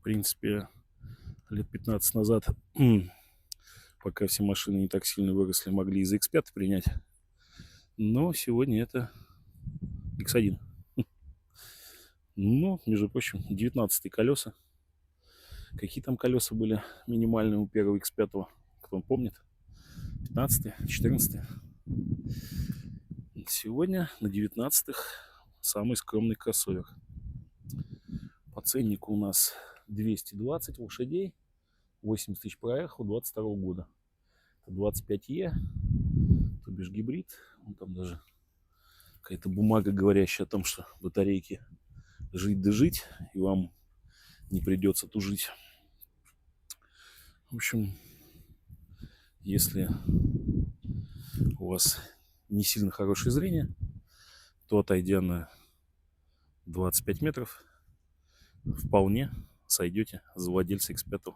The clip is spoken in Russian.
принципе, лет 15 назад, пока все машины не так сильно выросли, могли и за X5 принять. Но сегодня это X1. Ну, между прочим, 19-е колеса. Какие там колеса были минимальные у первого X5? Кто помнит? 15-е, 14-е. Сегодня на 19-х самый скромный кроссовер. По ценнику у нас 220 лошадей, 80 тысяч проехал, 22 года. 25Е, то бишь гибрид. Вон там даже какая-то бумага, говорящая о том, что батарейки жить да жить, и вам не придется тужить. В общем, если у вас не сильно хорошее зрение, то, отойдя на 25 метров, вполне сойдете за владельца X5.